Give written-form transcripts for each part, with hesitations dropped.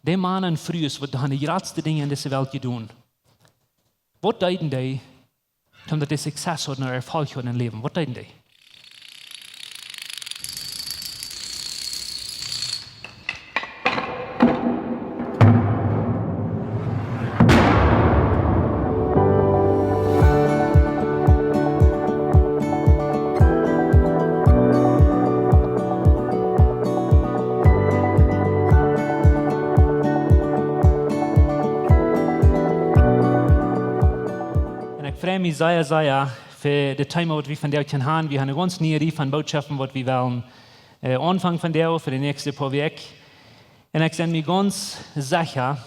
die Mannen früher, was die ratste Dinge in dieser Welt tun. Was deuten die, damit die Success haben oder Erfolg haben im Leben? Was deuten die? Ich freue mich sehr für das Thema, das wir von dir haben. Wir haben eine ganz neue Reihe von Botschaften, die wir wollen anfangen von dir für die nächsten paar Wochen. Und ich bin mir ganz sicher,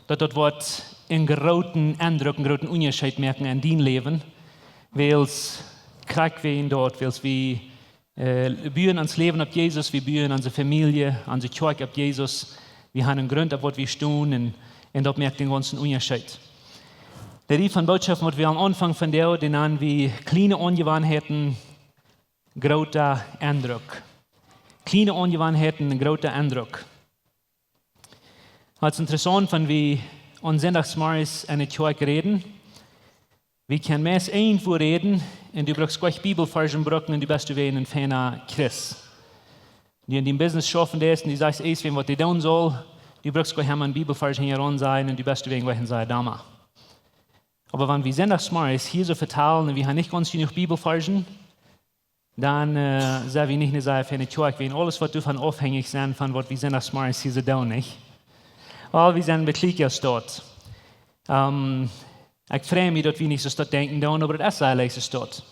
dass das wird einen großen Endruck, einen großen Unterschied merken in deinem Leben, weil es krank werden dort, weil wir bauen ans Leben auf Jesus, wir bauen unsere Familie, unsere Kjoakj auf Jesus. Wir haben einen Grund, auf was wir stehen und dort merkt den ganzen Unterschied. Der Reihe von Botschaften, die wir am Anfang von der, den nennen wir Kjliene Aunjewanheiten, groota Endruck. Kjliene Aunjewanheiten, groota Endruck. Es ist interessant, wenn wir an Sonntagsmorgens in der Kjoakj reden. Wir können meist irgendwo reden und du brauchst gleich Bibelversen brauchen und du bist wie ein feiner Christ. Die in dem Business schaffen das und die sagst erst, was die tun soll. Du brauchst gleich einen Bibelversen hier ran sein und du bist wie ein sein Dame. Aber wenn wir sonntagsmorgens hier so verteilen und wir haben nicht ganz genug Bibelversen, dann sind wir nicht eine Sache für eine Kjoakj, wenn alles, was davon abhängig sind, von was wir sonntagsmorgens hier so tun, nicht? Weil wir sind wirklich dort. Ich freue mich, dass wir nicht so dort denken, aber das ist eigentlich so dort.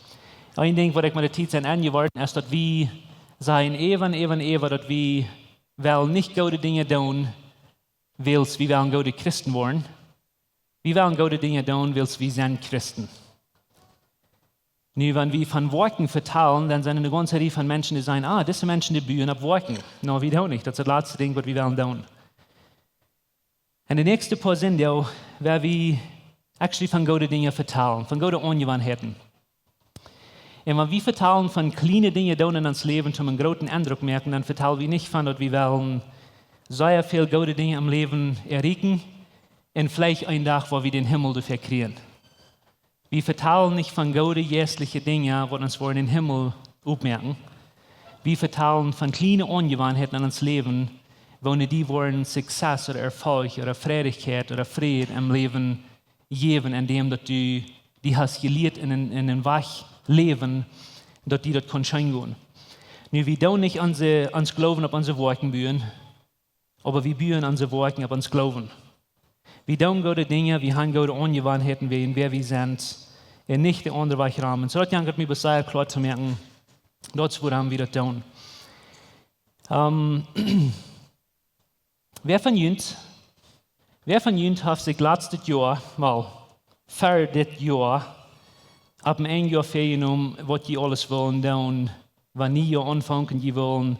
Ein Ding, was ich mit der Zeit sind angeworden, ist, dass wir sagen, dass wir wollen nicht gute Dinge tun, weil wir wollen gute Christen werden. Wir wollen gute Dinge tun, weil wir sind Christen. Nun, wenn wir von Worten verteilen, dann sind eine ganze Reihe von Menschen, die sagen, diese Menschen, die bauen auf Worten. No, wir tun nicht. Das ist das letzte Ding, was wir wollen tun. Und die nächste paar sind ja, weil wir actually von guten Dingen verteilen, von guten Aunjewanheiten. Und wenn wir verteilen von kleinen Dingen tun in uns Leben, um einen großen Eindruck merken, dann verteilen wir nicht von, dass wir wollen sehr viel gute Dinge im Leben erreichen, und vielleicht ein Tag, wo wir den Himmel dafür kriegen. Wir verteilen nicht von guten, jährlichen Dingen, die uns vor den Himmel aufmerken. Wir verteilen von kleinen Aunjewanheiten in uns Leben, wo die wollen Success oder Erfolg oder Freudigkeit oder Frieden im Leben geben, indem du die hast gelehrt in ein wach Leben, dass die dort kann scheinen. Nun, wir tun nicht ans Glauben auf unsere Worte bauen, aber wir bauen unsere Worte auf uns Glauben. Wir tun gute Dinge, wir haben gute Aunjewanheiten, wer wir sind, und nicht der andere Rahmen. So, das hat mir sehr klar zu merken, das haben wir das tun. Wer von Ihnen hat sich letztes Jahr, für das Jahr, ab dem einen Jahr vorgenommen, was die alles wollen tun, wann nie anfangen, die wollen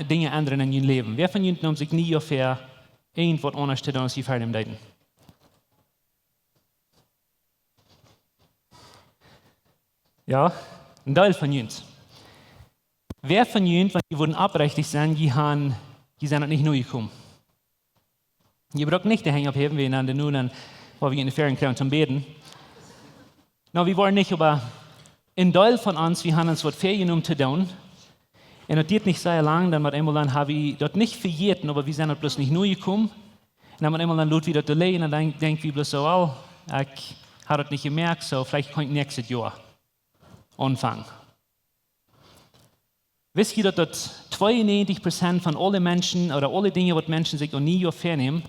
Dinge ändern in ihrem Leben? Wer von Ihnen hat sich nie für irgendwas anderes zu tun, als sie fertig daten? Ja, ein Teil von uns. Wer von Ihnen, wenn die wurden abrechtig sind, die sind nicht neu gekommen? Ihr braucht nicht hängen abheben, wir einander nur dann, wo wir in den Ferien kommen zum Beten. No, wir wollen nicht, aber ein Teil von uns, wir haben uns was vorgenommen zu tun. Und das geht nicht sehr lang, dann haben wir dort nicht verjährt, aber wir sind dort bloß nicht neu gekommen. Und dann laut wieder zu lesen, und dann denken wir bloß so, ich habe das nicht gemerkt, so vielleicht kann ich nächstes Jahr anfangen. Wisst ihr, dass 92% von allen Menschen oder alle Dinge, die Menschen sich noch nie vornehmen,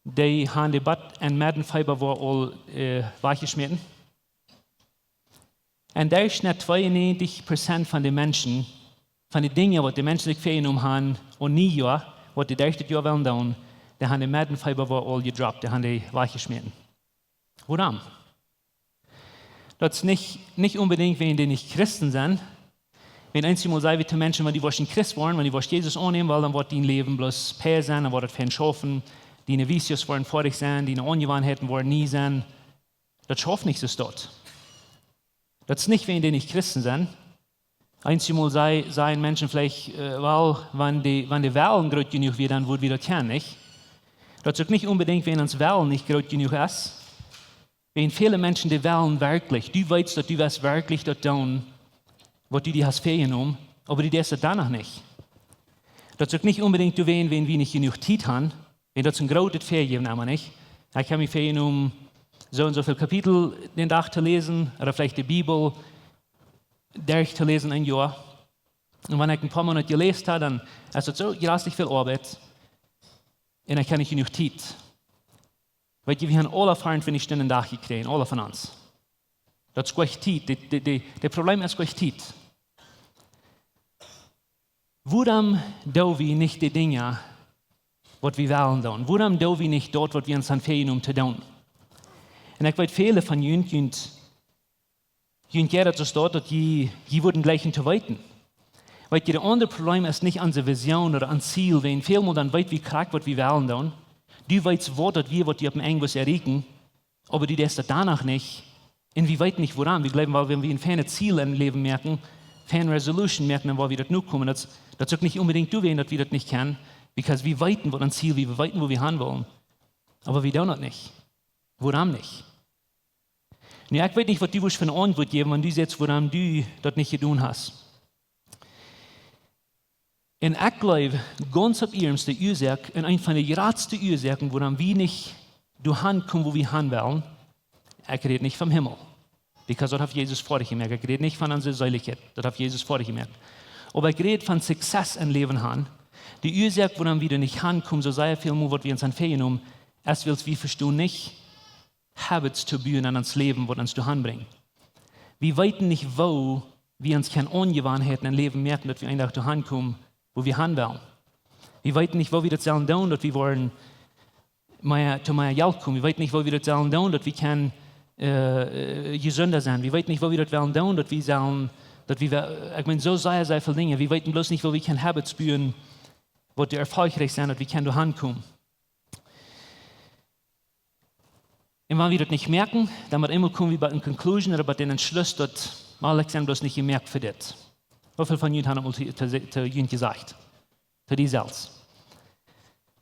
die haben die Bad und Medenfiber all weggeschmissen? Und da ist nicht 92% von den Menschen, von den Dingen, die Menschen sich vorgenommen haben, und nie Jahr, was die nächstes Jahr wollen tun, die haben die Medenfiber all gedroppt, die haben die weggeschmissen. Warum? Das ist nicht unbedingt, wenn die nicht Christen sind. Wenn einmal sagen wir zu Menschen, wenn die nicht Christ waren, wenn die Jesus annehmen wollen, dann wird dein Leben bloß Päer sein, dann wird es fein schaffen, die Vicios wollen vorig sein, die Aunjewanheiten wollen nie sein. Das schafft nicht so dort. Das ist nicht, wenn die nicht Christen sind, Einmal seien Menschen vielleicht, wenn die Wellen groß genug werden, dann wird wieder kennen, nicht? Das ist nicht unbedingt, wenn uns Wellen nicht groß genug ist. Wenn viele Menschen die Wellen wirklich, du weißt, dass du wirst wirklich dort tun, was du dir hast vorgenommen, aber du tust das danach nicht. Das ist nicht unbedingt, wenn wir nicht genug Zeit haben, wenn das ein großes Ferien aber nicht. Ich habe mich vorgenommen, so und so viele Kapitel den Tag zu lesen, oder vielleicht die Bibel durchzulesen ein Jahr. Und wenn ich ein paar Monate gelesen habe, dann ist es so, nicht viel Arbeit. Und ich habe nicht genug Zeit. Weil wir haben alle 24 Stunden Tag gekriegt, alle von uns. Das ist gleich Zeit. Das Problem ist gleich Zeit. Warum tun wir nicht die Dinge, was wir wollen tun? Warum tun wir nicht dort, was wir uns anfangen zu tun? Und ich weiß, viele von Jüngern gerne das dort, dass die würden gleich zu weiten. Weil das andere Problem ist nicht unsere Vision oder ein Ziel, wenn vielmal dann weit wie kriegt, was wir wollen tun. Du weißt, was wir auf dem irgendwas erreichen, aber du das danach nicht. Und wir weit nicht, woran. Wir glauben, weil wenn wir ein feines Ziel im Leben merken, feine Resolution merken, dann wollen wir das nur kommen. Das ist nicht unbedingt du, dass wir das nicht kennen, weil wir weiten, was ein Ziel, wir weiten, wo wir hin wollen. Aber wir tun das nicht. Woran nicht? Und ja, ich weiß nicht, was du für eine Antwort geben, wenn du sagst, woran du das nicht getan hast. Und ich glaube, ganz auf ärmste Ursache, und eine von den größten Ursachen, woran wir nicht hinkommen, wo wir hin wollen, ich rede nicht vom Himmel. Because das hat Jesus vorher gemerkt. Ich rede nicht von unserer Säuligkeit. Das hat Jesus vorher gemerkt. Aber ich rede von Success im Leben haben. Die Ursache, woran wir nicht hinkommen, so sehr viel mehr, was wir uns anfangen, erst weil wir verstehen nicht, Habits zu bauen an uns Leben, was uns hinbringen. Wir wissen nicht, wo wir uns keine Angewohnheiten im Leben merken, dass wir einfach hinkommen, wo wir hin wollen. Wir wissen nicht, wo wir das sollen tun, dass wir wollen zu mehr Geld kommen. Wir wissen nicht, wo wir das sollen tun, dass wir können gesünder sein. Wir wissen nicht, wo wir das wollen tun, dass wir sollen, ich meine, so sehr viele Dinge. Wir wissen bloß nicht, wo wir keine Habits bauen, wo die erfolgreich sind, dass wir können hinkommen. Und wenn wir das nicht merken, dann wird immer kommen wir bei einer Conclusion oder bei den Entschluss, dass Alexander bloß nicht gemerkt für das. Wie viele von Ihnen haben einmal zu Ihnen gesagt? Zu dir selbst.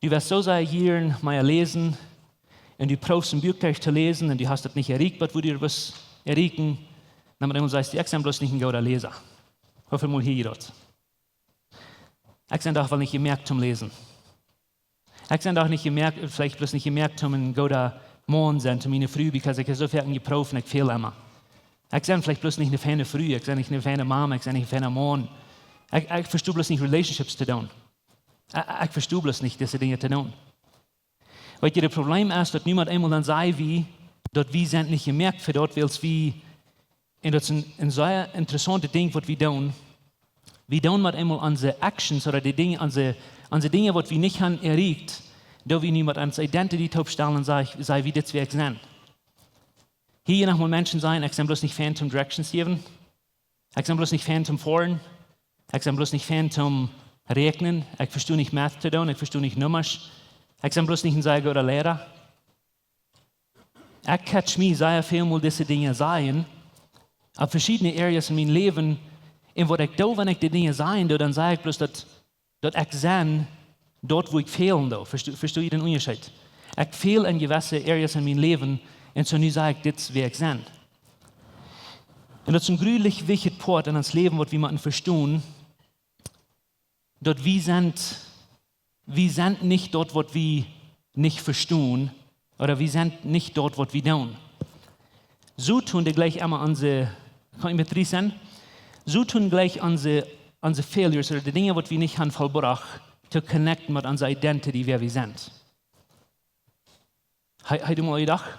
Du wirst so sehr hier mal lesen und du brauchst ein Buch zu lesen und du hast das nicht erreicht, was du dir was erreichen. Dann wird immer gesagt, ich bin bloß nicht ein guter Leser. Wie viel Mal hier dort? Ich bin doch nicht gemerkt zum Lesen. Ich bin doch nicht gemerkt, vielleicht bloß nicht gemerkt, um ein guter Morgen sein, zu meiner Früh, weil ich so viel gebraucht und ich fehle immer. Ich bin vielleicht bloß nicht eine feine Früh, ich bin nicht eine feine Mama, ich bin nicht ein feiner Mann. Ich verstehe bloß nicht, Relationships zu tun. Ich verstehe bloß nicht, diese Dinge zu tun. Weil das Problem ist, dass niemand einmal dann sagt, dass wir sind nicht gemerkt für dort, weil wir, und das ist ein sehr interessantes Ding, was wir tun. Wir tun mit einmal unsere Actions oder die Dinge, unsere Dinge, was wir nicht haben erreicht, da wir niemand ans Identity aufstellen und sagen, wie das wir sind. Hier noch mal Menschen sein, ich bin bloß nicht Fan zum Directions geben. Ich bin bloß nicht Fan zum Fahren. Ich bin bloß nicht Fan zum Rechnen. Ich verstehe nicht Math zu tun, ich verstehe nicht Nummers. Ich bin bloß nicht ein sehr guter Lehrer. Ich catch mich sehr viel mal diese Dinge sein, auf verschiedene Areas in meinem Leben. Und was ich da, wenn ich die Dinge sein, dann sage ich bloß, dass ich sein, dort wo ich fehlen darf. Verstehe ich den Unterschied? Ich fehle in gewissen Areas in meinem Leben und so nun sage ich, das wer ich sein. Und das ist ein gründlich wichtiger Part in das Leben, was wir müssen verstehen, dass wir sind nicht dort, was wir nicht verstehen, oder wir sind nicht dort, was wir tun. So tun wir gleich einmal unsere, kann ich mit drin sein? So tun gleich unsere Failures oder die Dinge, die wir nicht haben vollbracht, zu connecten mit unserer Identity, wer wir sind. Habt ihr mal gedacht?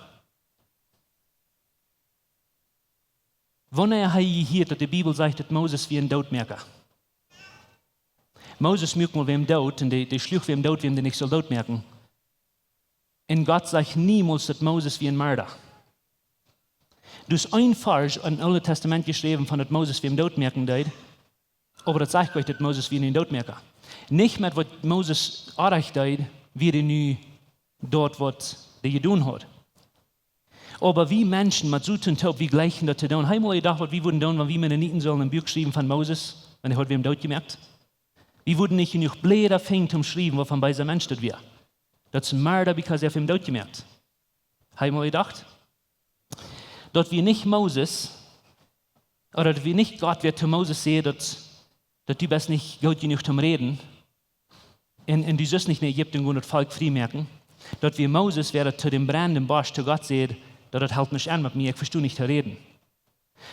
Wann habt ihr gehört, dass die Bibel sagt, dass Moses wie ein Todmerker? Moses merkt mal wem Tod, und die schlug wem Tod, wem der nicht soll Tod merken. Und Gott sagt niemals, dass Moses wie ein Mörder. Du hast ein Vers im Alten Testament geschrieben, von dass Moses wie ein Tod merken wird, aber das sagt euch, dass Moses wie ein Todmerker. Nicht mehr, was Moses erreicht hat, wie er nun dort, was er getan hat. Aber wie Menschen mit so tun, wie gleichen das zu tun. Einmal gedacht, was wir würden tun, wenn wir mir nicht sollen ein Buch schreiben von Moses, wenn er hat wem dort gemerkt. Wir würden nicht genug Blätter finden zum Schreiben, wovon bei dieser Mensch das wir. Das ist ein Mörder, because er wem dort gemerkt. Einmal gedacht, dass wir nicht Moses, oder dass wir nicht Gott wird zu Moses sehen, dass du bist nicht gut genug zum Reden, und du sollst nicht in Ägypten gehen und das Volk freimerken, dass wir Moses werden zu dem brennenden Busch zu Gott sehen, dass das halt nicht an mit mir, ich verstehe nicht zu reden.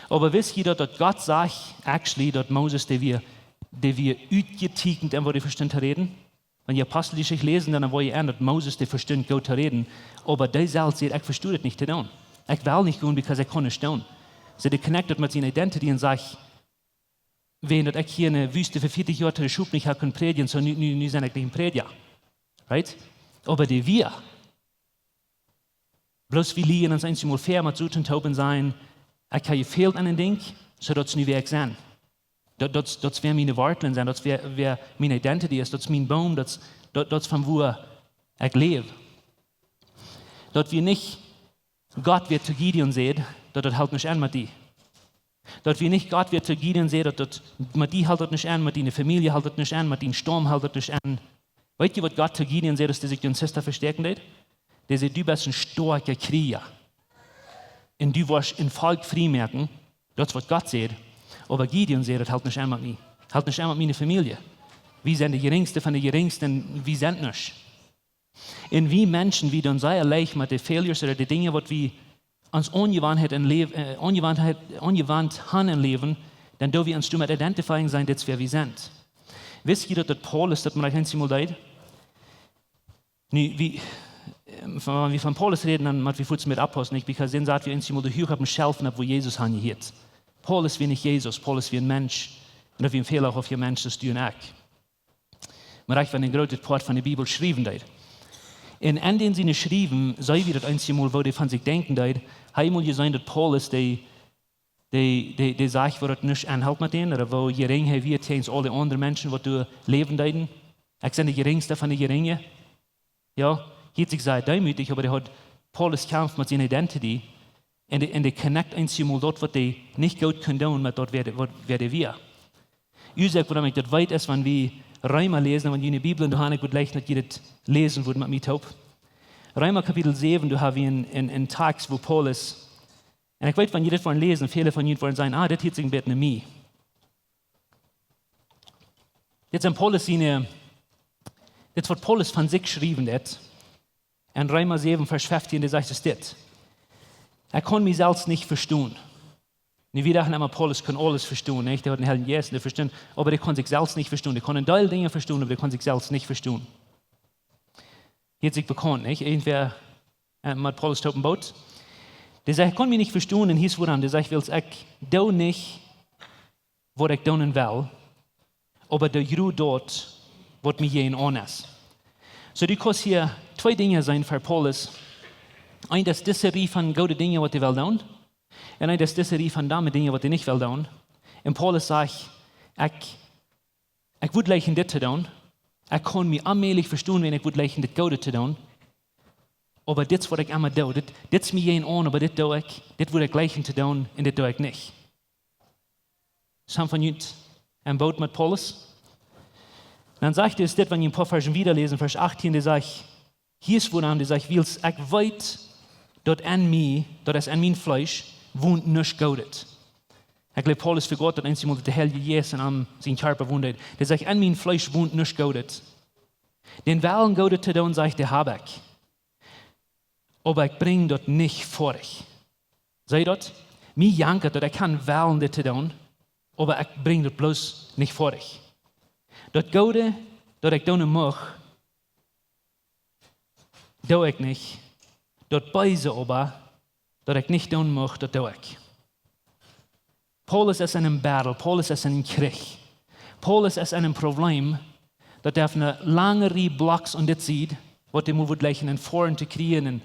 Aber wisst ihr, dass Gott sagt, actually, dass Moses, der wir utgetigend und wo die verstehen zu reden? Wenn ihr Apostelgeschichte lesen, dann wollt ihr an, dass Moses, der versteht gut zu reden, aber der selbst sagt, ich verstehe das nicht zu tun. Ich will nicht gehen, because ich kann nicht tun. So, der connectet mit seiner Identity und sagt, wenn ich hier in der Wüste für 40 Jahre den Schub nicht habe können predigen, so nu sind ich nicht ein Prediger. Right? Aber die wir, bloß wir liegen uns einmal fair mit so tauben sein, ich habe gefehlt an den Ding, so dass es nicht weg sein. Das wäre meine Worte sein, das wäre meine Identity, das ist mein Baum, das von wo ich lebe. Dass wir nicht Gott wird zu Gideon sehen, das hält nicht an mit dir. Dass wir nicht Gott wird zu Gideon sehen, dass mit dir hält nicht an, mit deiner Familie hält nicht an, mit deinem Sturm hält nicht an. Weißt du, was Gott zu Gideon sieht, dass der sich den Sister verstärken wird? Der sagt, du bist ein starker Krieger. Und du wirst ein Volk freimerken, das ist, was Gott sieht. Aber Gideon sieht, das hält nicht an mit mir. Hält nicht an mit meiner Familie. Wir sind die Geringste von den Geringsten, wir sind nicht. Und wie Menschen, wie dann sehr leicht mit den Failures oder den Dingen, was wir uns ungewandt haben im Leben, dann dürfen wir uns damit identifizieren sein, dass wir sind. Wisst ihr, dass Paulus, das man euch einmal leid? Wenn wir von Paulus reden, dann machen wir kurz mit Apostel nicht, weil dann sagt wir uns einmal, du auf dem Schelfen, wo Jesus angehielt. Paulus wie nicht Jesus, Paulus wie ein Mensch. Und dass wir einen Fehler auf ihr Mensch, das tun auch. Man reicht, wenn ein großes Part von der Bibel schreiben wird. Und an den sie schreiben, sei wie das einmal, wo die von sich denken, einmal gesagt, dass Paulus, der sagt, wo das nicht anhält mit denen, oder wo gering wird, tegen alle anderen Menschen, die du leben deuten. Ich bin der Geringste von den Geringen. Ja, geht sich sehr demütig, aber der hat Paulus Kampf mit seiner Identity. Und der connect einmal dort, was die nicht gut können, mit dort, wer wir. Ich sage, warum ich das weit ist, wenn wir Römer lesen, wenn ihr in der Bibel, du hast nicht gut leicht, dass ihr das lesen würdet mit mir taub. Römer Kapitel 7, du hast einen Text, wo Paulus, und ich weiß, wenn ihr das wollen lesen, viele von ihnen wollen sagen, das hier ist ein bisschen mir. Jetzt an Paulus das wird Paulus von sich geschrieben hat. In Römer 7, Vers 15, der sagt es das. Er kann mich selbst nicht verstehen. Nicht wie dachten immer, Paulus kann alles verstehen, nicht? Der hat einen hellen Jesus, der versteht, aber der kann sich selbst nicht verstehen. Der kann ein Teil Dinge verstehen, aber der kann sich selbst nicht verstehen. Hier hat sich bekannt, nicht? Irgendwer mit Paulus auf dem Boot. Der sagt, ich kann mich nicht verstehen, und hieß woran, der sagt, ich do nicht, was ich tun will, aber der Gru dort, was mir jeden an ist. So, du kannst hier zwei Dinge sein für Paulus. Ein, das Disserie von guten Dingen, was er will tun, und ein, das Disserie von damit Dingen, was er nicht will tun. Und Paulus sagt, ich würde leichen das zu tun, ich kann mich allmählich verstehen, wenn ich würde leichen das Gute zu tun, aber das, was ich immer tue, das ist mir jeden an, aber das tue ich, das würde ich leichen zu tun, und das tue ich nicht. Sind von euch ein Boot mit Paulus? Dann sagt er es, wenn ihr ein paar Versen wiederlesen, Vers 18, der sagt, hier ist woran, der sagt, ich weiß, dass an mir, dass an mein Fleisch, wohnt nichts Gutes. Ich glaube, Paulus für Gott, dass einmal der Heilige Jesus an seinen Körper wohnt. Der sagt, an mein Fleisch wohnt nichts Gutes. Den Willen Gutes zu tun, sagt der habe ich. Aber ich bringe das nicht vor euch. Seht ihr das? Mir jankert, dass ich kann wählen, das zu tun, aber ich bringe das bloß nicht vor euch. Das Gute, das ich tun möchte, tue ich nicht. Das Böse aber, das ich nicht tun möchte, das tue ich. Paulus ist in einem Battle, Paulus ist in einem Krieg. Paulus ist in einem Problem, das er auf eine lange Reihe Blocks und das sieht, was er muss gleich in Foren zu kriegen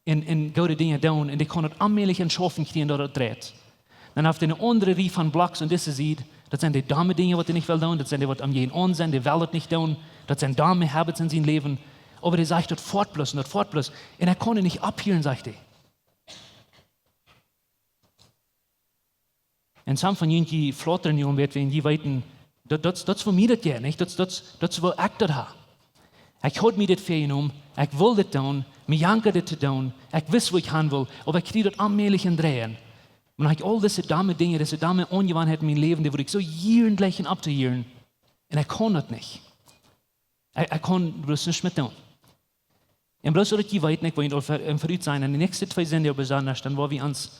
und gute Dinge tun, und er kann das allmählich in Schaffen kriegen, dass er dreht. Dann auf eine andere Reihe von Blocks und das sieht, das sind die dumme Dinge, die er nicht will tun, das sind die, die am jeden an sind, die will das nicht tun, das sind dumme Habits in seinem Leben. Aber er sagt, das fortbloß und das fortbloß. Und er kann nicht abhören, sagt er. En samen van jullie flotteren je om weet we die weten, dat is voor mij dat je, niet? Dat is wat ik dat heb. Ik houd me dit voor je om, ik wil dit doen, me janker dit te doen, ik wist wat ik gaan wil, maar ik krijg dat aanmelig in draaien. Maar dan heb ik al deze damme dingen, deze damme ongewoonheden in mijn leven, die word ik zo jaren liggen op te jaren. En ik kon dat niet. Ik kon bloos niet meer doen. En bloos zodat je weet, ik wil niet vooruit zijn, en de nächste 2 zinnen besonders, dan waar we ons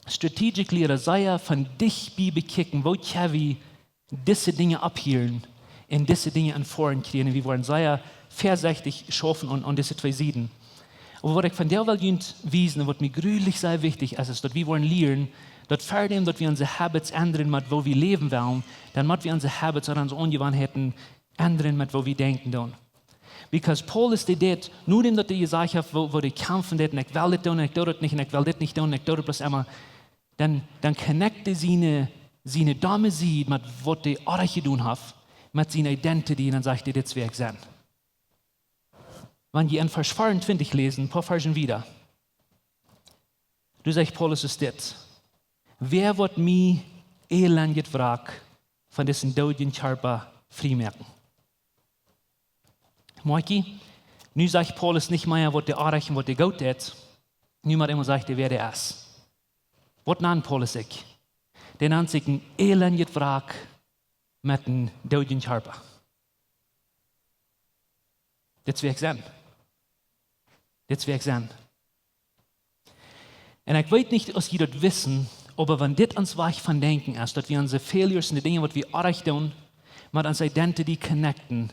strategically leren van dichtbij bekijken, wat gaan we deze dingen abhielen en deze dingen aan voren krijgen. En we worden sehr voorzichtig schaffen aan deze 2 Seiten. Aber wat ik van der wil wijzen, en wat mij gruwelijk sehr wichtig is, is dat we worden leren, dat verdien dat we onze habits ändern met wo we leven willen, dan moeten we onze habits en onze ongewoonheden ändern met wo we denken doen. Because Paulus deed, nur dat hij gezegd heeft, wo ik kämpfen deed, en ik wil dit doen, en ik doe dat niet, en ik wil dit niet doen, en ik doe dat bloos immer, dan connecte zijn domme Seite met wat hij ooit gedaan heeft, met zijn identity, en dan zegt hij, dit is wie ik ben. Wenn je in Vers 24 lesen, ein paar Versen wieder, du sagst Paulus ist dit, wer wird mich elendig wrak von diesen doden Körper freimerken? Moiki, nu sagt Paulus nicht mehr, was der Arach und was der Gott ist, nu maar immer sagt, wer der ist. Was nennt Paulus sich? Der nennt sich ein elendig wrak mit einem doden Körper. Das will ich sein. Das will ich sein. Und ich weiß nicht, ob Sie das wissen, aber wenn das uns Weg von Denken ist, dass wir unsere Failures und die Dinge, was wir auch tun, mit unserer Identity connecten,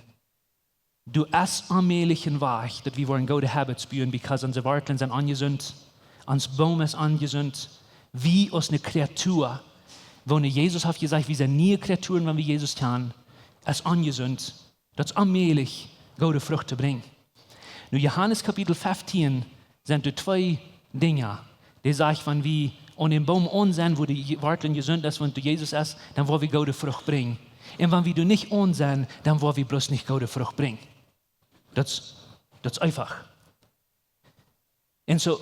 du hast allmählich einen Weg, dass wir gute Habits spüren, because unsere Wurzeln sind angesund, unser Baum ist angesund, wie aus einer Kreatur, wo Jesus hat gesagt, wir sind nie Kreaturen, wenn wir Jesus kennen, ist angesund, das allmählich gute Früchte bringen. Nu, Johannes Kapitel 15 sind die 2 Dinge, die sagen, wenn wir an dem Baum an sind, wo die Wurzeln gesund ist, wenn du Jesus ist, dann wollen wir gute Frucht bringen. Und wenn wir du nicht an sind, dann wollen wir bloß nicht gute Frucht bringen. Das ist einfach. Und so,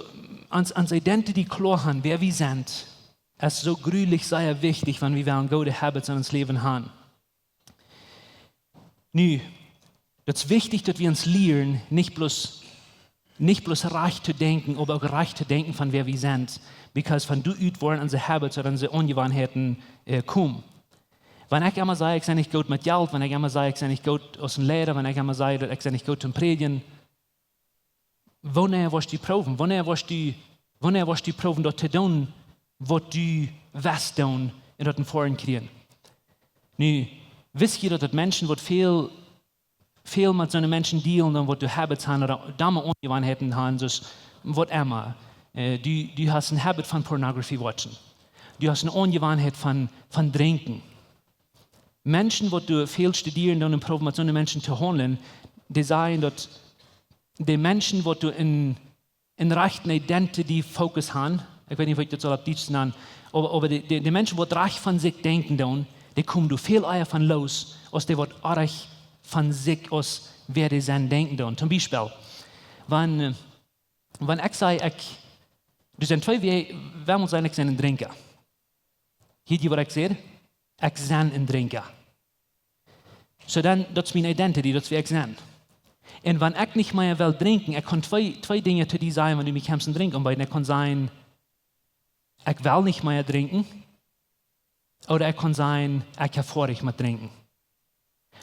ans Identity klar haben, wer wir sind, ist so gründlich sehr wichtig, wenn wir gute Habits in uns Leben haben. Nu, das ist wichtig, dass wir uns lernen, nicht bloß reich zu denken, aber auch reich zu denken, von wer wir sind. Because wenn du üt wollen, unsere Habits oder unsere Ungewohnheiten kommen. Wenn ich immer sage, ich sei nicht gut mit Geld, wenn ich immer sage, ich sei nicht gut aus dem Lehrer, wenn ich immer sage, ich sei nicht gut zum Predigen, wanneer wirst du proben? Wanneer wirst du proben, das zu tun, was du weißt tun, und das in Voren kriegen? Nu, wisst ihr, dass Menschen, die viel mit so einem Menschen dealen, dann was du Habits haben oder dumme Ungewohnheiten haben, so was immer. Du hast ein Habit von Pornography watchen. Du hast eine Ungewohnheit von Trinken. Menschen, die du viel studieren und probieren, mit so einem Menschen zu handeln, die sagen, dass die Menschen, die du in rechten Identity Focus haben, ich weiß nicht, wie ich das soll auf Deutsch nennen, aber die Menschen, die recht von sich denken, die kommen du viel eher von los, als die, die recht von sich aus, wer die sind, denken. Zum Beispiel, wenn ich sage, du sind 2 Wege, wer muss sein, ich bin ein Trinker. Hier, was ich sehe, ich bin ein Trinker. So dann, das ist meine Identity, das ist wie ich bin. Und wenn ich nicht mehr will trinken, ich kann zwei Dinge zu dir sagen, wenn du mich kannst trinken, und ich kann sagen, ich will nicht mehr trinken, oder ich kann sagen, ich habe ich mit trinken.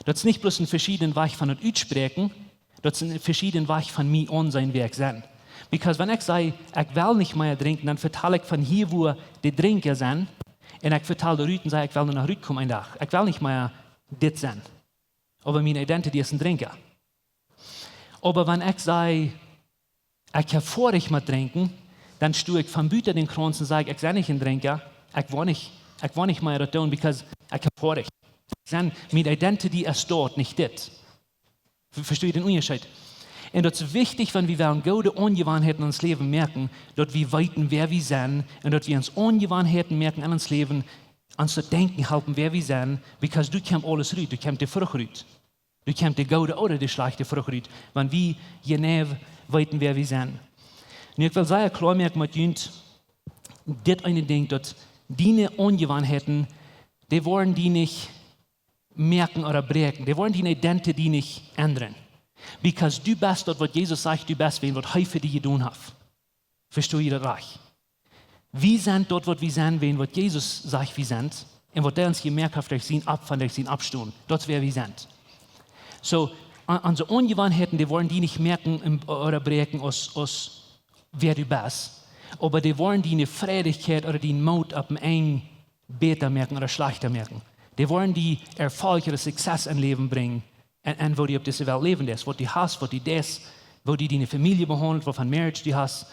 Das ist nicht bloß ein verschiedenen Weg von uns sprechen, das ist ein verschiedenen Weg von mir an sein, wie ich bin. Because wenn ich sage, ich will nicht mehr trinken, dann verteile ich von hier, wo die Trinker sind, und ich verteile der Rüten und sage, ich will nur nach Rüten kommen einen Tag. Ich will nicht mehr das sein. Aber meine Identity ist ein Trinker. Aber wenn ich sage, ich habe ich mit trinken, dann stehe ich vom Büter den Kranz und sage, ich bin nicht ein Trinker, ich will nicht mehr das tun, because ich habe ich. Meine Identity ist dort, nicht das. Versteht ihr den Unterschied? Und das ist wichtig, wenn wir gute Ungewohnheiten in uns Leben merken, dass wir weiten, wer wir sind, und dass wir uns Ungewohnheiten merken in uns Leben, uns zu denken helfen, wer wir sind, because du kommst alles rüt, du kommst die Frucht rüt. Du kommst die gute oder die schlechte Frucht rüt, wenn wir genau weiten, wer wir sind. Und ich will sehr klar merken mit uns, dit eine Ding, dass deine Aunjewanheiten, die wollen die nicht merken oder brechen. Die wollen deine Identität die nicht ändern. Because du bist dort, was Jesus sagt, du bist, wen was er für dich getan hat. Verstehe ich das recht? Wir sind dort, was wir sind, wen was Jesus sagt, wir sind. Und was der uns gemerkt hat, durch sein Abfall, durch sein Abstehen. Dort, wer wir sind. So, unsere Aunjewanheiten, die wollen die nicht merken oder brechen, aus wer du bist. Aber die wollen die eine Freudigkeit oder den Mut ab dem einen besser merken oder schlechter merken. Die wollen die Erfolg oder Success in Leben bringen, und wo die auf dieser Welt leben ist, wo die hast, wo die das, wo die deine Familie behandelt, wovon Marriage die hast.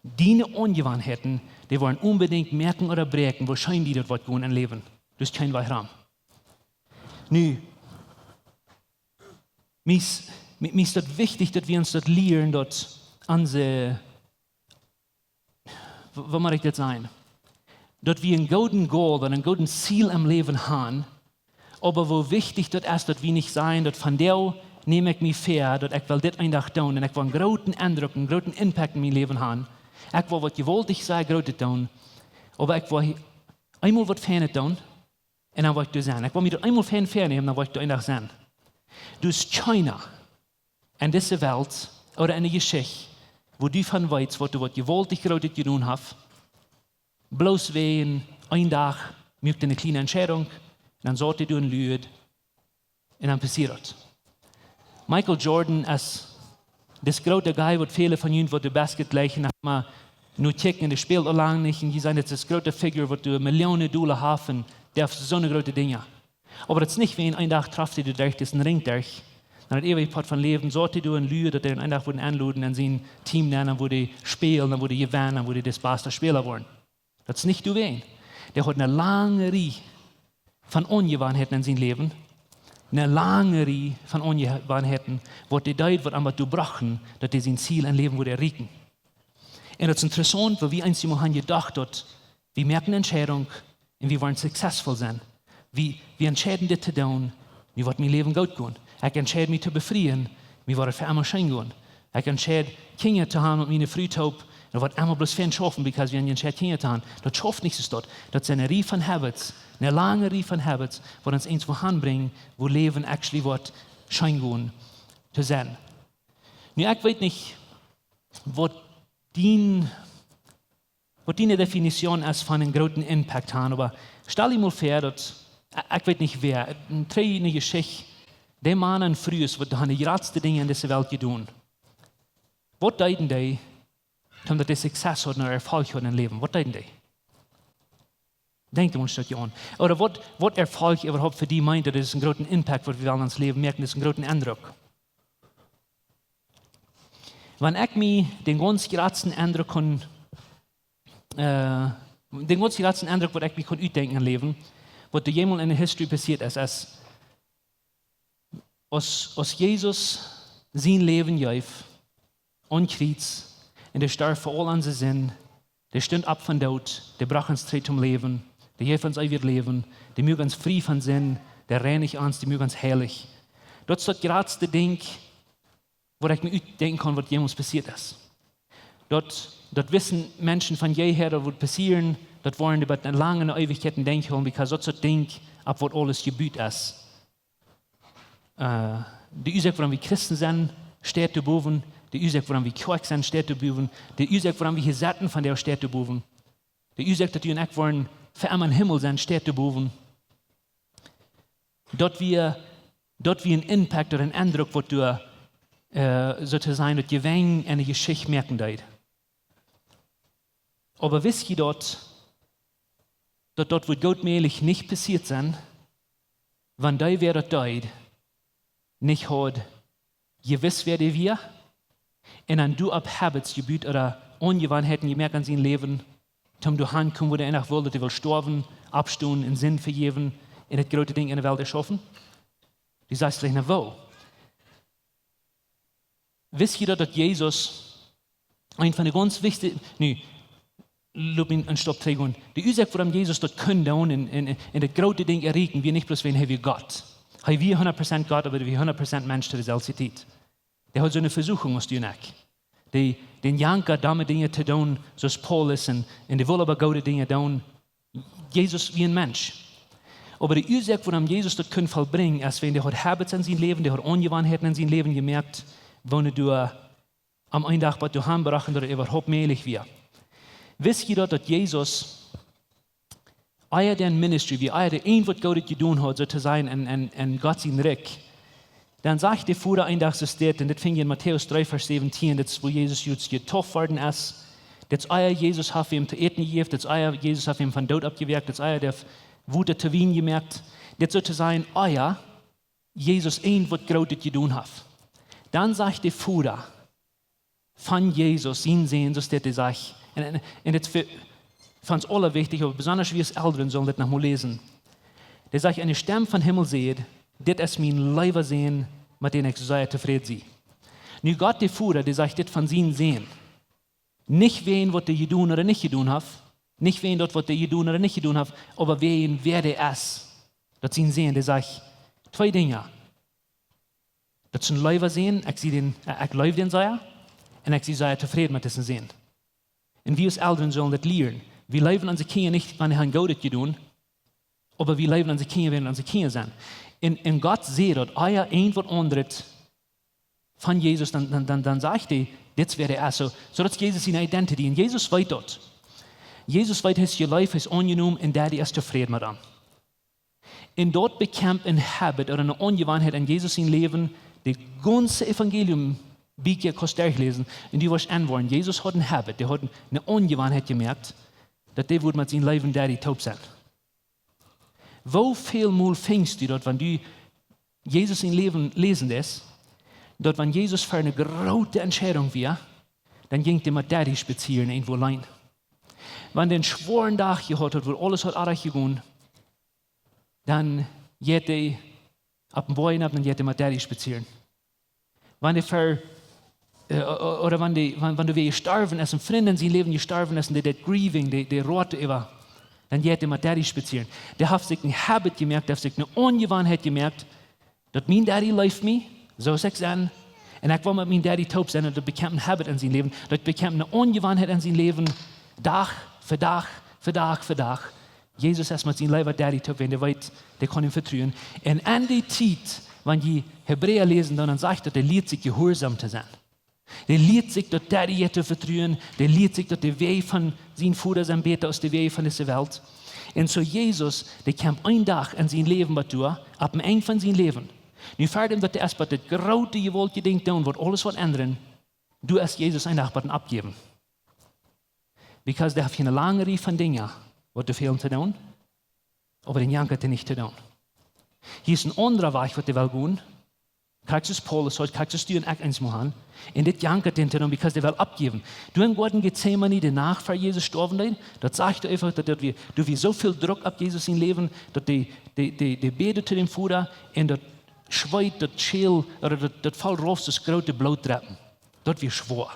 Deine Aunjewanheiten, die wollen unbedingt merken oder brechen, wo scheinen die dort was gut im Leben. Das ist kein Weichram. Nu, mir ist das wichtig, dass wir uns dort lernen, dort unsere, was mag ich das sein? Dass wir einen guten Goal oder ein gutes Ziel im Leben haben, aber wo wichtig das ist, dass wir nicht sein, dass von der nehme ich mich fair, dass ich will das einen Tag tun und ich will einen großen Eindruck, einen großen Impact in meinem Leben haben. Ich will was gewollt sein, groß tun, aber ich will einmal was Feines tun und dann will ich das sein. Ich will mich einmal fair nehmen, dann will ich das einen Tag sein. Du bist China in dieser Welt oder in der Geschichte, wo du von weißt, was du was gewollt groß getan hast, bloß wegen ein Tag macht eine kleine Entscheidung, dann sollte du ein Lüd und dann passiert es. Michael Jordan ist das große Guy, was viele von ihnen, wo du Basket gleichen, nach mal nur checken, der spielt auch lange nicht, und die sagen, das ist das große Figur, wo du Millionen $, haben, der so eine große Dinge. Aber das ist nicht, wenn ein Tag trifft, du durch diesen Ring durch, dann hat ewig Part von Leben, sollte du ein Lüd, dass der einen Tag wurden anladen, und sein Team nennen, wo die spielen, dann wo die gewinnen, dann wo die das beste Spieler wollen. Das ist nicht du wen. Der hat eine lange Reihe von Aunjewanheiten in seinem Leben. Eine lange Reihe von Aunjewanheiten, wo die Leute, was einmal durchbrochen, dass die sein Ziel im Leben erreichen. Und das ist interessant, weil wir einmal haben gedacht, dass wir merken eine Entscheidung und wir wollen successful sein. Wir entscheiden das zu tun, wir wollen mein Leben gut gehen. Ich entscheide mich zu befreien, wir wollen für einmal schön gehen. Ich entscheide, Kinder zu haben mit meiner Frühtaub. Das wird einmal bloß fern schaffen, weil wir entscheiden, Kinder zu haben. Das schafft nichts dort. Das ist eine Reihe von Habits, eine lange Reihe von Habits, die uns eins voranbringen, wo Leben actually wird schön gehen zu sein. Nun, ich weiß nicht, was deine Definition ist von einem großen Impact haben, aber stell dir mal vor, dass, ich weiß nicht wer, eine Geschichte, der Mann in früher, die die größten Dinge in dieser Welt getan. Was deuten die, dass die Success haben oder Erfolg haben im Leben? Was deuten die? Denkt uns das an. Oder was Erfolg überhaupt für die meint, das ist einen großen Impact, was wir in uns Leben merken, das ist einen großen Endruck. Wenn ich mir den ganz großen Eindruck was ich mir ausdenken im Leben, was da jemals in der History passiert ist, als Jesus sein Leben gab, und Kreuz, und der starb für all unsere Sinn, der stund ab von Tod, der brach uns Zeit zum Leben, der hilft uns ewig Leben, der möge uns frei von Sinn, der reinigt uns, der möge uns heilig. Das ist das größte Ding, wo ich mir ausdenken kann, was jemals passiert ist. Dort wissen Menschen von jeher, was wird passieren, dort wollen die über eine lange Ewigkeit denken, weil das ist das Ding, ab was alles gebüht ist. Die Ursache, warum wir Christen sind, steht zu boven. Die Ursache, warum wir Kjoakj sind, steht zu boven. Die Ursache, warum wir hier Satten von der steht zu boven. Die Ursache, dass wir und ich wollen für immer im Himmel sein, steht zu boven. Dort wir einen Impact oder einen Eindruck, was du sozusagen, dass wir eine Geschichte merken dort. Aber wisst ihr dort wird gottmäßig nicht passiert sein, wenn da wer dort nicht hat, gewiss wer die wir, und dann du ab Habits gebüht oder Aunjewanheiten gemerkt an sein Leben, zum du hankommen, wo der einfach will, dass er will sterben, abstehen, in Sinn vergeben, in das große Ding in der Welt erschaffen. Du sagst vielleicht, na wo? Wisst ihr, dass Jesus ein von den ganz wichtigen, loop ihn einen Stopp trägen. Die Ursache, warum Jesus dort können in das große Ding erreichen, wir nicht bloß wenn wir Gott. Wir 100% Gott, aber wir 100% Mensch zur selben Zeit. Der hat so eine Versuchung, was du nicht. Den janker domme dingen te doen, zoals Paulus, en de willen aber goede dingen doen. Jesus wie ein Mensch. Aber die Ursache, warum Jesus das können vollbringen, ist, wenn der hat Habits in sein Leben, der hat Ungewohnheiten in sein Leben gemerkt, wenn du am einen Tag bei du heimbrachen oder überhaupt mählich wir. Wisst ihr dort, dass Jesus euer den Ministry, wie euer der ein, was Gott getan hat, so zu sein, in Gott sein Reich, dann sagt der Vater ein Tag, so steht, und das fing in Matthäus 3, Vers 17, das wo Jesus jetzt getauft worden ist, das euer Jesus hat ihm zu eten gegeben, das euer Jesus hat ihm von Tod abgewirkt, das euer der Wut zu Wien gemerkt, das so zu sein, euer Jesus ein, was Gott getan hat. Dann sagt der Vater von Jesus, ihn sehen, so steht die Sache. Und das fand es alle wichtig, aber besonders wir als Eltern sollen das noch mal lesen. Der sagt, eine Stimme von Himmel seht, das ist mein Leiber sehen, mit dem ich sehr zufrieden bin. Nun Gott, der Vater, der sagt, das von seinen sehen. Nicht wen, was der getan oder nicht getan hat, nicht wen dort, was der getan oder nicht getan hat, aber wer der ist. Das sind sehen, der sagt, zwei Dinge. Das sind Leiber sehen, ich leuve den sehr, und ich bin sehr zufrieden mit diesem sehen. Und wir als Eltern sollen das lernen. Wir leben unsere Kinder nicht, wenn wir Gott getan, aber wir leben unsere Kinder, wenn unsere Kinder sind. Und Gott sieht, dass euer ein was anderes von Jesus, dann sagt er, das wäre er. So dass Jesus seine Identity. Und Jesus weiß dort. Jesus weiß, dass ihr Leben ist angenommen und der ist zufrieden mit ihm. Und dort bekämpft ein Habit oder eine Ungewohnheit in Jesus sein Leben, das ganze Evangelium, wie ich kannst durchlesen, und die was anwollen. Jesus hat ein Habit, der hat eine Ungewohnheit gemerkt, dass der wird mit seinem Leben der taub sein. Wo viel Mal fängst du dort, wenn du Jesus in Leben lesen lässt, dort, wenn Jesus für eine große Entscheidung wäre, dann ging der mit Daddy spazieren irgendwo allein. Wenn der einen schweren Tag gehabt hat, wo alles hat gegangen, dann geht er ab dem Boden ab, dann geht er mit Daddy spazieren. Wenn der oder wenn du gestorben ist, ein Freund in seinem Leben gestorben ist, und der grieving, der rot über, dann geht er mit Daddy spazieren. Der hat sich ein Habit gemerkt, der hat sich eine Ungewohnheit gemerkt, dass mein Daddy läuft mir, so ist es an, und ich will mit meinem Daddy taub sein, und das bekommt ein Habit in seinem Leben, das bekommt eine Ungewohnheit in seinem Leben, Tag für Tag für Tag für Tag. Jesus ist mit seinem Leben Daddy taub, wenn der weiß, der kann ihm vertrauen. Und an die Zeit, wenn die Hebräer lesen, dann sagt er, der lehrt sich gehorsam zu sein. Der lehrt sich, dass Daddy zu vertrauen, der lehrt sich, dass der Weg von seinem Vater sein Beter aus der Weg von dieser Welt. Und so Jesus, der kam ein Tag in sein Leben durch, ab dem Ende von seinem Leben. Nu verder dat erst wat het grote je wilt je ding doen, wordt alles wat ändern. Du als Jesus ein Tag abgeben. Because der hat eine lange Reihe von Dingen, was du fehlen zu tun, aber den jankert er nicht zu tun. Hier ist ein anderer Weg, was du will gehen. Krijgt es Paulus heute, krijgt es du und ich eins machen. Und das jankert den zu tun, because der will abgeben. Du in Gott Gethsemane, danach für Jesus gestorben ist, das sagt du einfach, dass du wie so viel Druck ab Jesus in Leben, dass die betet zu dem Vater und das schweit, das Schäl, oder das fällt raus, das große Bluttreppen. Das wird schwor.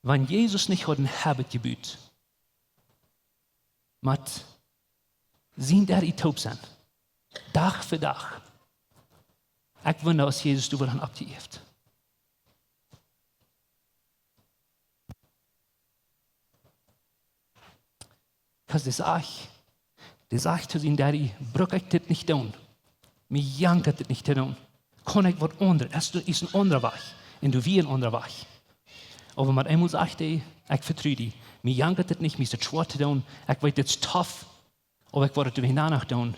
Wenn Jesus nicht hat ein Habit gebüht, mit sind die taub sein, Tag für Tag. Ich wundere, was Jesus du dann abgegeben. Because die sagt zu seinem Daddy, brück ich das nicht tun. Mir jankert das nicht tun. Kann ich was anderes? Es ist ein anderer Weg. Und du wie ein anderer Weg. Aber mit einmal sagt er, ich vertraue dich. Mir jankert das nicht, mir ist das schwer zu tun. Ich weiß, das ist tough. Aber ich werde es danach tun.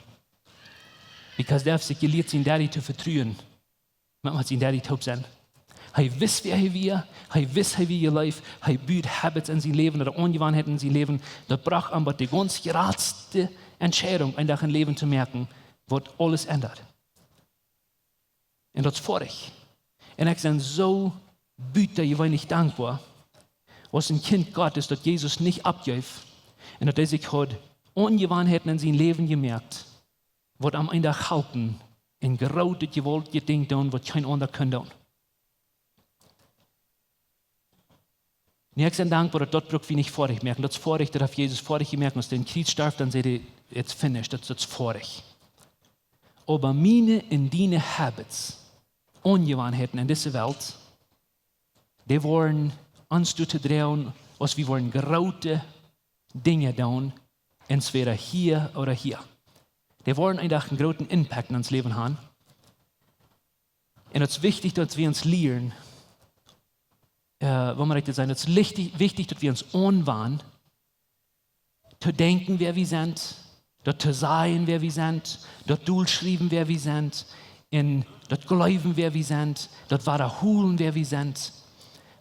Because der hat sich gelehrt, seinen Daddy zu vertrauen. Man hat seinen Daddy taub sein. Er weiß, wer er will. Er weiß, wie er lebt. Er büht Habits in sein Leben oder Ungewohnheiten in sein Leben. Da braucht aber die ganz geradste Entscheidung, ein Tag im Leben zu merken, wird alles ändert. Und das ist vorig. Und ich bin so büter, ich war nicht dankbar, was ein Kind Gottes, dass Jesus nicht abgibt und dass er sich hat Ungewohnheiten in sein Leben gemerkt, wird am Ende halten, in gerautet gewollt Ding tun, was kein anderer kann tun. Und ich bin dankbar, dass das braucht wie nicht vorig merken. Das ist vorig, das hat Jesus vorig gemerkt, dass der in Krieg starb, dann seht ihr, jetzt finished, das ist vorig. Aber meine und deine Habits, Ungewohnheiten in dieser Welt, die wollen uns zu drehen, als wir wollen große Dinge tun, entweder hier oder hier. Die wollen einfach einen großen Impact in uns Leben haben. Und es ist wichtig, dass wir uns lernen, wo man richtig sein, es ist wichtig, dass wir uns anwahren, zu denken, wer wir sind, dort zu sein, wer wir sind, dort durchschreiben, wer wir sind, dort glauben, wer wir sind, dort wiederholen, wer wir sind.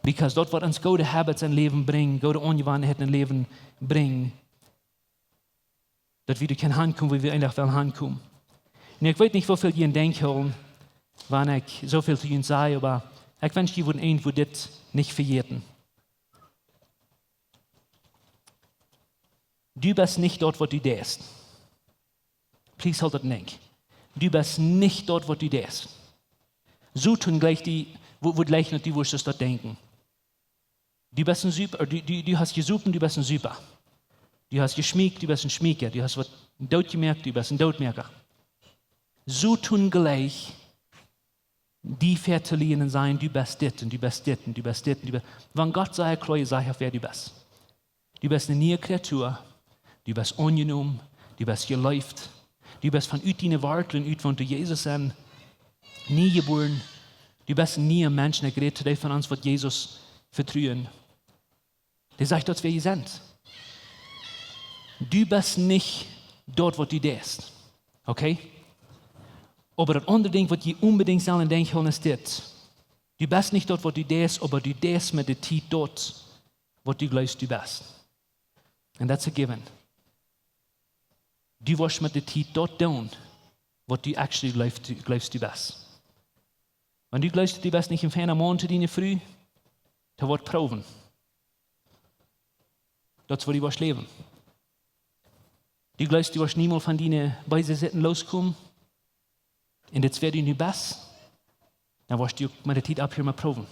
Because dort wird uns gute Habits in Leben bringen, gute Angewohnheiten in Leben bringen, dass wir können hinkommen, wo wir eigentlich wollen hinkommen. Und ich weiß nicht, wie viel ihr denken, wenn ich so viel zu ihnen sage, aber ich wünsche, ihr würden irgendwo das nicht vergessen. Du bist nicht dort, wo du denkst. Please hold it nicht. Du bist nicht dort, wo du denkst. So tun gleich wo gleich nicht die wirst du dort denken. Du bist ein Super, du hast gesucht, du bist ein Super. Du hast geschmiegt, du bist ein Schmieker. Du hast was dort gemerkt, du bist ein Dotmerker. So tun gleich die Vertellinen sein, du bist dit und du bist dit und du bist dit. Wenn Gott sagt, klar, sag ich, wer du bist. Du bist eine neue Kreatur, du bist angenommen, du bist geläuft, du bist von deinen Worten und von Jesus an nie geboren. Du bist ein neuer Mensch, der gerät today von uns, was Jesus vertrauen. Der sagt uns, wer wir sind. Du bist nicht dort, wo du denkst. Okay? Aber das andere Ding, was ich unbedingt sollen denken, ist das. Du bist nicht dort, wo du denkst, aber du denkst mit der Zeit dort, wo du glaubst, du bist. And that's a given. Du wirst mit der Zeit dort tun, wo du actually glaubst, du bist. Wenn du glaubst, du bist nicht im fernen Mond zu deiner Früh, dann wird proben. Das wird du wirst leben. Du glaubst, du wirst niemals von deinen Beisetzten loskommen, und das wird du nicht best, dann wirst du mit der Zeit ab hier mal proben.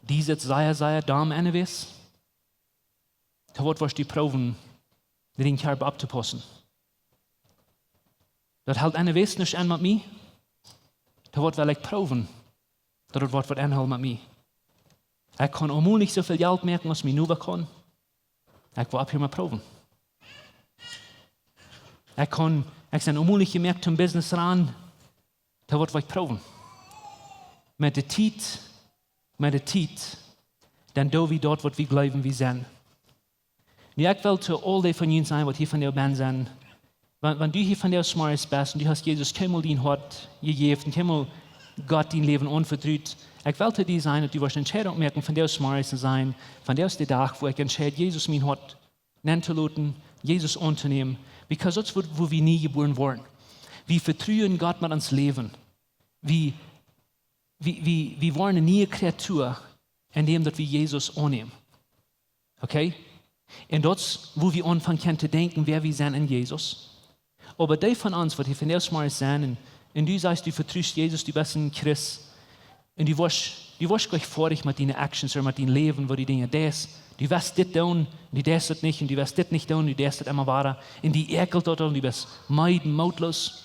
Die sitzt sehr Darm anwes, da wirst du proben, den Körper abzupassen. Das halt anwes nicht an mit mir, da wird ich proben, dass das wird anhalten mit mir. Ich kann auch nicht so viel Geld merken, was mir nur kann. Ich will ab hier mal proben. Ich bin unmöglich gemerkt zum Business ran, da wird ich proben. Mit der Zeit, dann do wie dort, was wir glauben, wir sind. Und ich will zu all die von Ihnen sein, was hier von der Band sind. Wenn du hier von der Smart bist und du hast Jesus keinmal dein Hort gegeben und keinmal Gott dein Leben anvertraut, ich will zu dir sein, dass du wirst Entscheidung merken, von der Smart zu sein, von der aus der Tag, wo ich entscheide, Jesus mein Hort nennen zu lassen, Jesus anzunehmen, because das ist, wo wir nie geboren wurden. Wir vertrauen Gott mit uns Leben. Wir wollen eine neue Kreatur, indem wir Jesus annehmen. Okay? Und das, wo wir anfangen können zu denken, wer wir sind in Jesus. Aber die von uns, die von der Mal sind, und du sagst, du vertraust Jesus, du bist ein Christ, und du wirst gleich vorig mit deinen Actions oder mit deinem Leben, wo die Dinge das, du wirst das tun, und du darfst das nicht, und du wirst das nicht tun, und du darfst das immer weiter, und die ekelt dort, und du bist meiden, mautlos.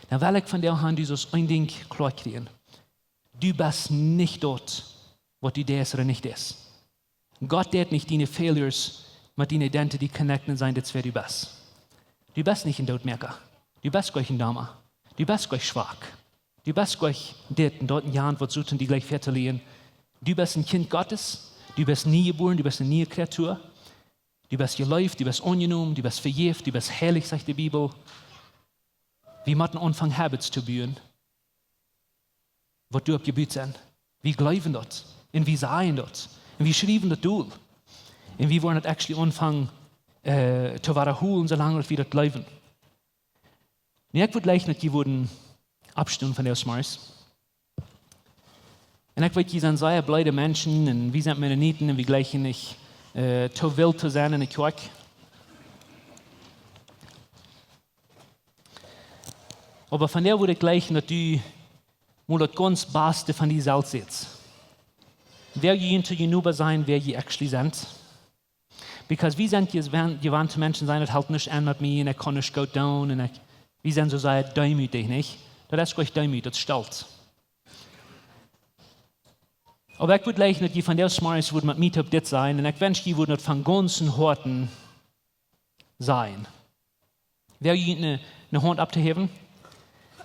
Dann will ich von der Hand dieses ein Ding klar kriegen. Du bist nicht dort, wo du das oder nicht das. Gott wird nicht deine Failures mit deiner Identity connecten sein, das wer du bist. Du bist nicht ein Dotmerker. Du bist gleich ein Dame. Du bist gleich schwach. Du bist gleich dort und dort in Jahren, was suchen die gleich verlieren. Du bist ein Kind Gottes. Du bist nie geboren, du bist eine neue Kreatur. Du bist geläuft, du bist angenommen, du bist vergeft, du bist heilig, sagt die Bibel. Wir müssen anfangen, Habits zu bauen, was du abgebüht sind. Wir glauben dort, und wir sagen dort, und wir schreiben das durch. Und wir wollen das actually anfangen, zu wiederholen, solange wir das glauben. Und ich würde gleich nicht geworden abstimmen von der Smars. Und ich würde sagen, sehr blöde Menschen, und wir sind Mennoniten, und wir gleichen nicht zu wild zu sein in der Kjoakj. Aber von der würde ich gleichen, dass du mal das ganz Beste von dir selbst siehst. Wer ihr gegenüber sein, wer ihr actually sind. Because wir sind gewandte Menschen sein, das hält nicht an mit mir, und ich kann nicht gut down, und wir sind so sehr demütig, nicht? Das ist gleich demütig, das ist stolz. Aber ich würde leichen, dass die von der Smarts würden mit Meetup dit sein, und ich wünsche, die würden von ganzen Horten sein. Wer eine Hand abzuheben?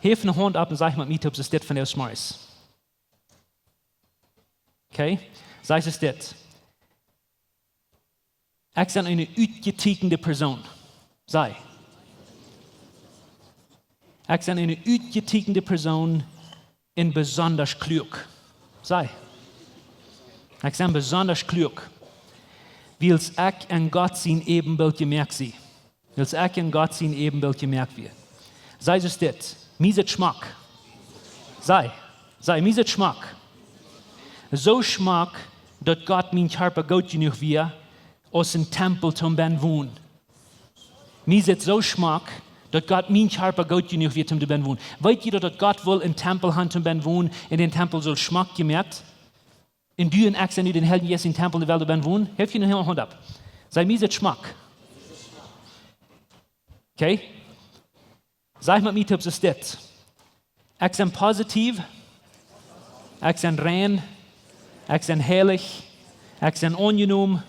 Heb eine Hand ab und sag mal, Meetups ist dit von der Smarts. Okay? Sei es dit. Ich bin eine uitgetekende Person. Sei. Ich bin eine uitgetekende Person in besonders klug. Sei. Ich bin besonders klug. Weil ich in Gott sein Ebenbild gemerkt sie. Weil ich in Gott sein Ebenbild gemerkt wird. Sei es dit. Mieset Schmack. Sei. Mieset Schmack. So Schmack, dass Gott mein Körper gut genug wird, aus dem Tempel zum Ben wohnen. Mir ist so Schmack, dass Gott mein Körper gut genug wird, zum Ben wohnen. Weißt ihr, dass Gott will in Tempel haben, zum Ben wohnen, in den Tempel soll Schmack gemerkt? In du und ich sind den Helden jetzt in Tempel, der Welt Ben wohnen. Hilf dir eine Hand ab. Sei mir ist Schmack. Okay? Sag mal, mir Tipps ist das. Ich bin positiv. Ich bin rein. Ich bin heilig. Ich bin angenehm.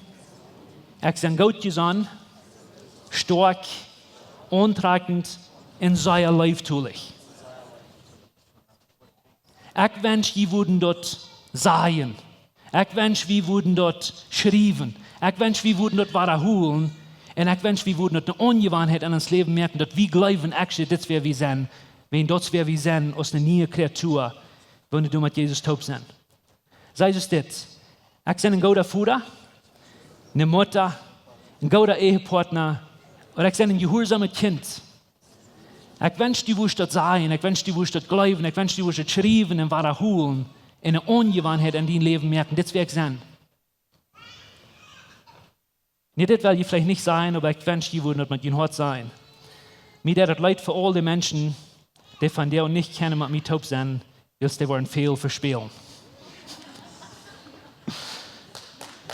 Ich bin gut gesonnen, stark, ontragend und sehr leiftulich. Ich wünsche, die würden dort sagen. Ich wünsche, wir würden dort schreiben. Ich wünsche, wir würden dort wiederholen. Und ich wünsche, wir würden dort eine Angewohnheit an uns Leben merken, dass wir glauben, actually, das wäre wir sein. Wenn das wäre wir sein, aus einer neuen Kreatur, wenn du mit Jesus taub sind. Sei es das. Ich bin ein guter Vater. Eine Mutter, ein guter Ehepartner, oder ich bin ein gehorsames Kind. Ich wünsche, du wirst das sein, ich wünsche, du wirst das glauben, ich wünsche, du wirst das schreiben und wiederholen, eine Angewohnheit an dein Leben merken, das werde ich sein. Nicht das will ich vielleicht nicht sein, aber ich wünsche, die würden das mit deinem Hort sein. Mir das leid für all die Menschen, die von dir und nicht kennen, mit mir taub sind, weil sie wollen viel verspielen.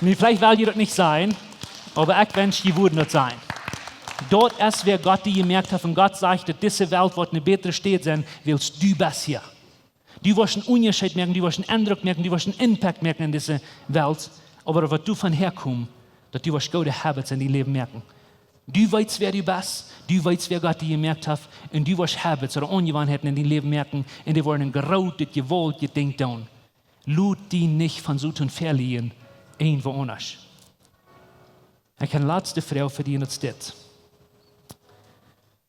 Vielleicht will ich das nicht sein, aber ich wünsche, die würden das sein. Dort ist, wer Gott die gemerkt hat, und Gott sagt, dass diese Welt wird eine bessere Stadt sein, willst du bist hier. Du wirst einen Unterschied merken, du wirst einen Endruck merken, du wirst einen Impact merken in dieser Welt, aber was du von herkommst, dass du wirst gute Habits in dein Leben merken. Du weißt, wer du bist, du weißt, wer Gott die gemerkt hat, und du wirst Habits oder Angewohnheiten in dein Leben merken, und die werden ein geroutes, gewolltes Ding tun. Lud die nicht von so tun verlieren, irgendwo anders. Ich habe eine letzte Frage für dich, und das ist das.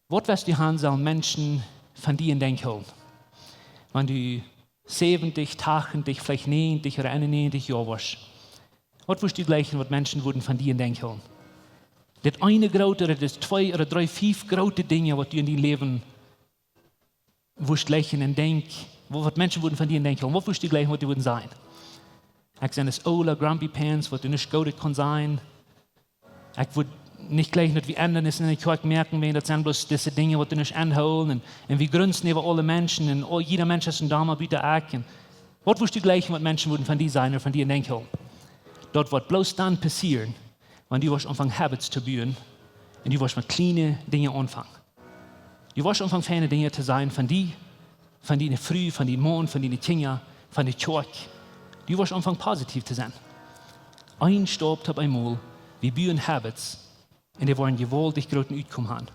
Was wirst du haben sollen Menschen von dir in den holen? Wenn du 70, 80, vielleicht 90 oder 91 Jahre warst. Was wirst du gleichen, was Menschen würden von dir in den holen? Das eine große oder das 2 oder 3, 5 große Dinge, was du in dein Leben wirst gleichen und denk, was Menschen würden von dir in den holen. Was wirst du gleichen, was die würden sein? Ich sage das Ola, Grumpy Pants, was du nicht gut kann sein. Ich würde nicht gleich, dass wir ändern es in der Kjoakj merken, wenn das sind bloß diese Dinge, die du nicht anholen. Und wir grünzen über alle Menschen. Und jeder Mensch ist ein Dame, bitte auch. Was wirst du gleich, was Menschen würden von dir sein oder von dir denken? Dort wird bloß dann passieren, wenn du anfangen Habits zu bauen. Und du wirst mit kleinen Dingen anfangen. Du wirst anfangen, feine Dinge zu sein von dir, von deiner Früh, von deinem Mann, von deinen Kindern, von der Kjoakj. Du wirst anfangen, positiv zu sein. Ein Stopp ab einmal, wir bauen Habits, und die wollen gewaltig großen Outcome haben.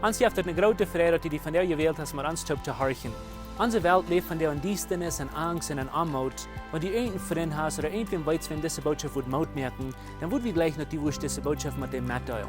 Uns habt eine große Freude, dass du die von der gewählt hast, mit uns zu horchen. Unsere Welt lebt von der Undienstnis und Angst und Armut. Wenn du irgendeinen Freund hast oder irgendwen weißt, wenn diese Botschaft Mut merken, dann würden wir gleich noch die diese Botschaft mit dem mitteilen.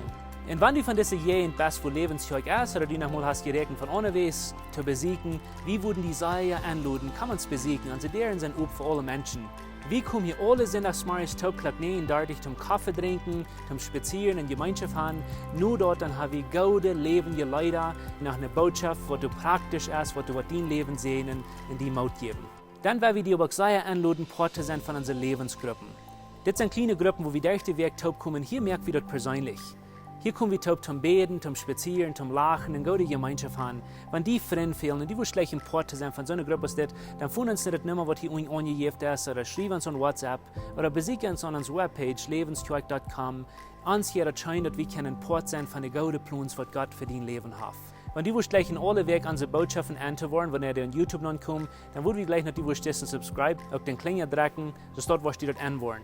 Und wenn du von diesen Jähen bist, wo Läwens Kjoakj ist, oder du nochmal hast gerechnet von unterwegs zu besiegen, wie würden die Seier anladen, kann man es besiegen. Also deren sind up für alle Menschen. Wir kommen hier alle sonntagsmorgens Topklap 39 zum Kaffee trinken, zum Spazieren und Gemeinschaft haben. Nur dort dann haben wir gute, lebende Leute nach einer Botschaft, was du praktisch ist, was du mit dein Leben sehen und die Mut geben. Dann werden wir die aber sehr anladen, Porte sind von unseren Lebensgruppen. Das sind kleine Gruppen, wo wir durch den Weg taub kommen. Hier merken wir das persönlich. Hier kommen wir taub zum Beten, zum Spazieren, zum Lachen und gute Gemeinschaft haben. Wenn die Freunde fehlen und die wollen gleich ein Porte sein von so einer Gruppe, dann finden uns nicht mehr, was hier angegeben ist, oder schreiben uns an WhatsApp, oder besuchen uns an unserer Webpage, läwenskjoakj.com. Uns hier erscheint, dass wir einen Port sein von den guten Plans, was Gott für dein Leben hat. Wenn die gleich in alle Weg an die Botschaften anzuworden, wenn ihr on YouTube noch kommt, dann würde wir gleich noch die dessen subscribe, auch den Klinger drecken, so dort, was die dort anworden.